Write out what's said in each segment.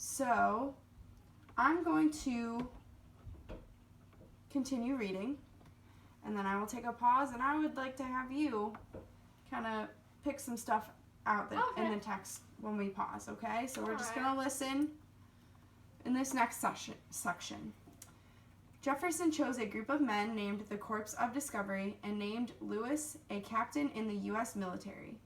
So I'm going to continue reading, and then I will take a pause, and I would like to have you kind of pick some stuff out that in the text when we pause, okay? So we're just going to listen in this next section. Jefferson chose a group of men named the Corps of Discovery and named Lewis a captain in the U.S. military,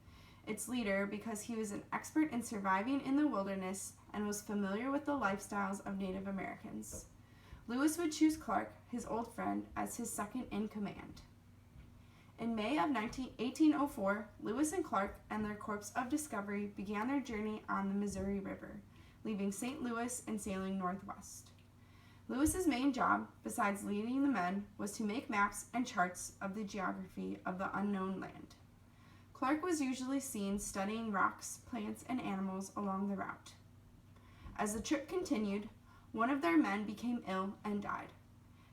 its leader, because he was an expert in surviving in the wilderness and was familiar with the lifestyles of Native Americans. Lewis would choose Clark, his old friend, as his second in command. In May of 1804, Lewis and Clark and their Corps of Discovery began their journey on the Missouri River, leaving St. Louis and sailing northwest. Lewis's main job, besides leading the men, was to make maps and charts of the geography of the unknown land. Clark was usually seen studying rocks, plants, and animals along the route. As the trip continued, one of their men became ill and died.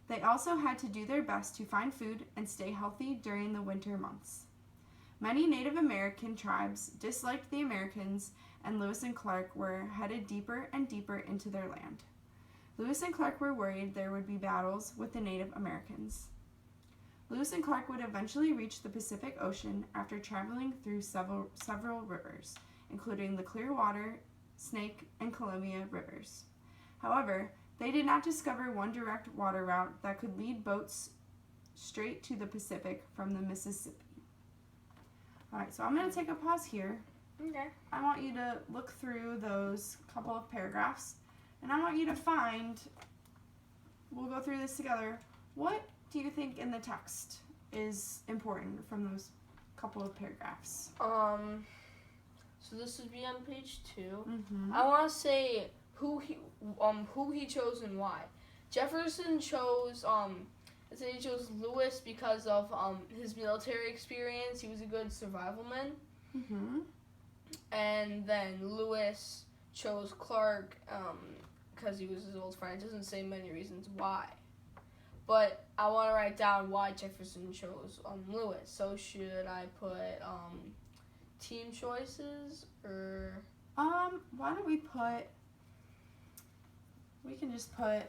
They also had to do their best to find food and stay healthy during the winter months. Many Native American tribes disliked the Americans, and Lewis and Clark were headed deeper and deeper into their land. Lewis and Clark were worried there would be battles with the Native Americans. Lewis and Clark would eventually reach the Pacific Ocean after traveling through several rivers, including the Clearwater, Snake, and Columbia rivers. However, they did not discover one direct water route that could lead boats straight to the Pacific from the Mississippi. Alright, so I'm going to take a pause here. Okay. I want you to look through those couple of paragraphs, and I want you to find, we'll go through this together, what do you think in the text is important from those couple of paragraphs? So this would be on page 2. Mm-hmm. I want to say who he chose and why. Jefferson chose he chose Lewis because of his military experience. He was a good survivalman. Mm-hmm. And then Lewis chose Clark because he was his old friend. It doesn't say many reasons why. But I want to write down why Jefferson chose Lewis. So should I put team choices or? Why don't we can just put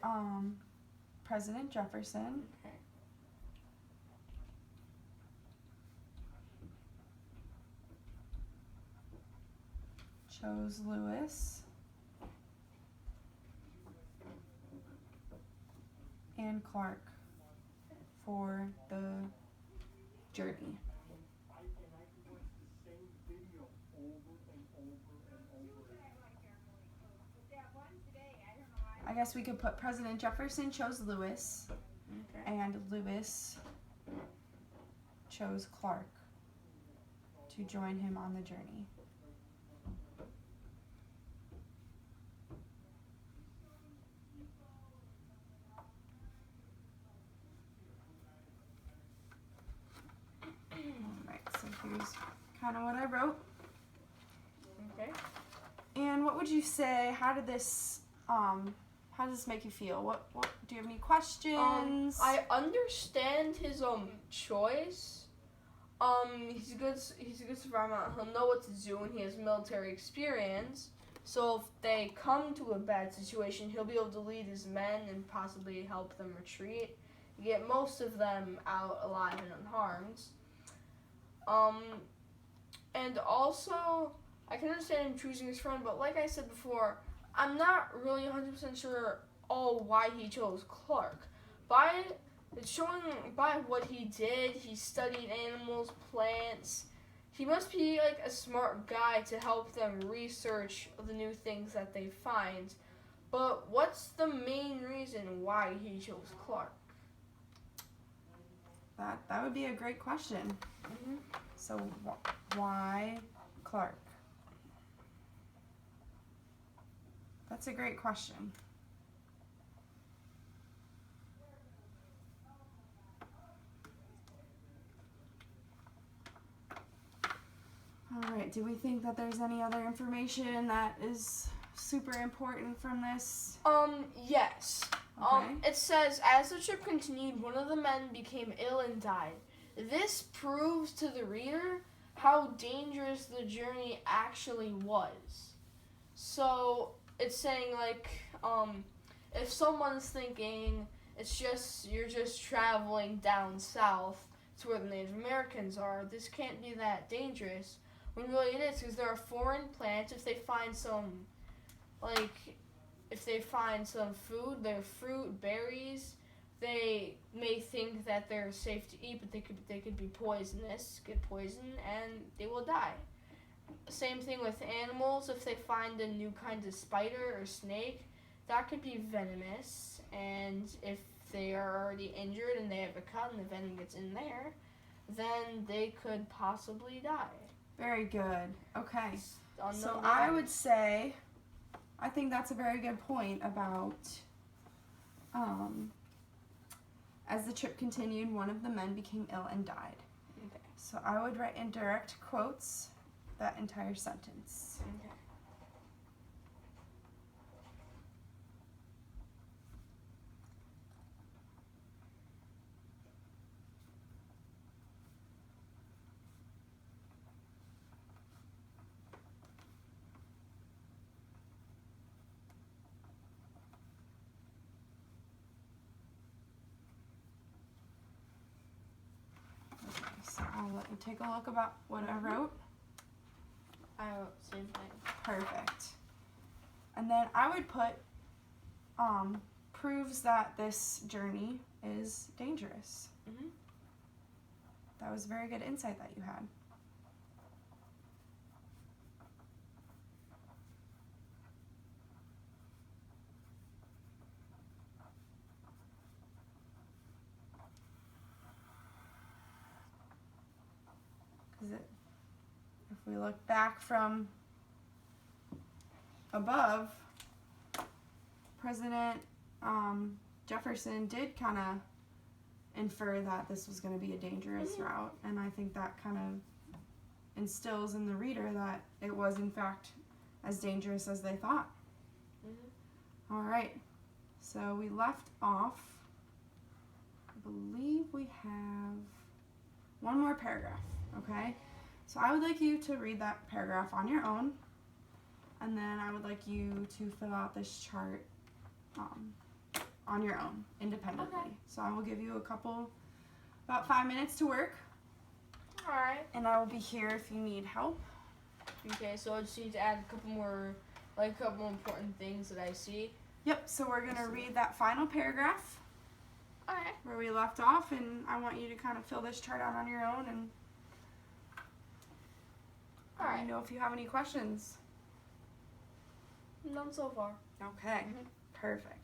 President Jefferson. Okay. Chose Lewis and Clark for the journey. I guess we could put President Jefferson chose Lewis, and Lewis chose Clark to join him on the journey. Alright, so here's kind of what I wrote. Okay. And what would you say, how does this make you feel? What do you have any questions? I understand his choice. He's a good survivor. He'll know what to do, and he has military experience. So if they come to a bad situation, he'll be able to lead his men and possibly help them retreat, get most of them out alive and unharmed. And also, I can understand him choosing his friend, but like I said before, I'm not really 100% sure why he chose Clark. By what he did, he studied animals, plants. He must be like a smart guy to help them research the new things that they find. But what's the main reason why he chose Clark? That would be a great question. Mm-hmm. So why Clark? That's a great question. All right, do we think that there's any other information that is super important from this? Yes. Okay. It says, as the trip continued, one of the men became ill and died. This proves to the reader how dangerous the journey actually was. So, it's saying like if someone's thinking you're just traveling down south to where the Native Americans are, this can't be that dangerous. When really it is, because there are foreign plants. If they find some food, their fruit, berries, they may think that they're safe to eat, but they could be poisonous, get poisoned, and they will die. Same thing with animals. If they find a new kind of spider or snake, that could be venomous, and if they are already injured and they have a cut and the venom gets in there, then they could possibly die. Very good. Okay. So I would say, I think that's a very good point about, as the trip continued, one of the men became ill and died. Okay. So I would write in direct quotes that entire sentence. Okay. So I'll let you take a look about what I wrote. I wrote same thing. Perfect. And then I would put proves that this journey is dangerous. Mhm. That was very good insight that you had. If we look back from above, President Jefferson did kind of infer that this was going to be a dangerous route, and I think that kind of instills in the reader that it was in fact as dangerous as they thought. Mm-hmm. All right, so we left off, I believe we have one more paragraph, okay? So I would like you to read that paragraph on your own, and then I would like you to fill out this chart on your own, independently. Okay. So I will give you about 5 minutes to work. All right. And I will be here if you need help. Okay, so I just need to add a couple more important things that I see. Yep, so we're going to read that final paragraph All right. where we left off, and I want you to kind of fill this chart out on your own and All let right. me know if you have any questions. None so far. Okay, perfect.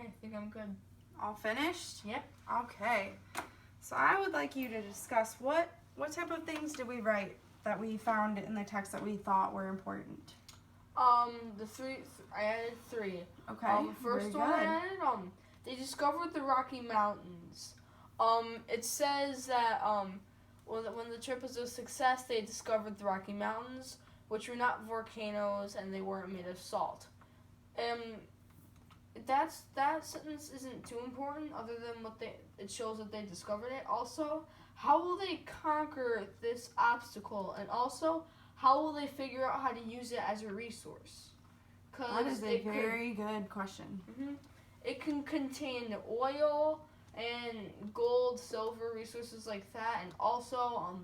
I think I'm good. All finished? Yep. Okay. So I would like you to discuss what type of things did we write that we found in the text that we thought were important. I added 3. Okay. First very one I good. added, they discovered the Rocky Mountains. It says that when the trip was a success, they discovered the Rocky Mountains, which were not volcanoes and they weren't made of salt. That sentence isn't too important, other than it shows that they discovered it. Also, how will they conquer this obstacle, and also how will they figure out how to use it as a resource? That is a very good question. It can contain oil and gold, silver, resources like that, and also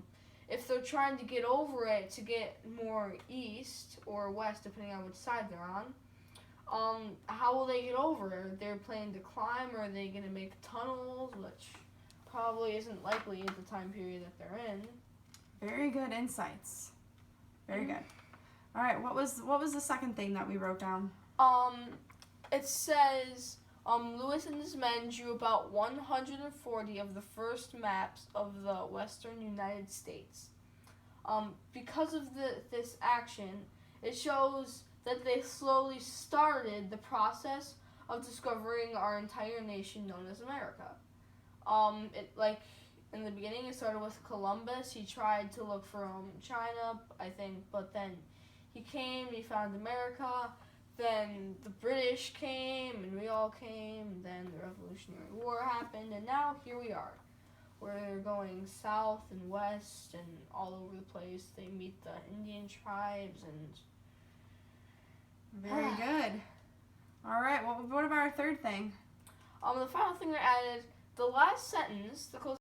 if they're trying to get over it to get more east or west, depending on which side they're on, how will they get over it? They're planning to climb, or are they going to make tunnels, which probably isn't likely at the time period that they're in. Very good insights. Very good. All right, what was the second thing that we wrote down? It says Lewis and his men drew about 140 of the first maps of the western United States. Because of this action, it shows that they slowly started the process of discovering our entire nation known as America. In the beginning, it started with Columbus. He tried to look for China, I think, but then he came, he found America. Then the British came, and we all came. Then the Revolutionary War happened, and now here we are. We're going south and west and all over the place. They meet the Indian tribes and... Very good. All right, what about our third thing? The final thing I added, the last sentence, the closest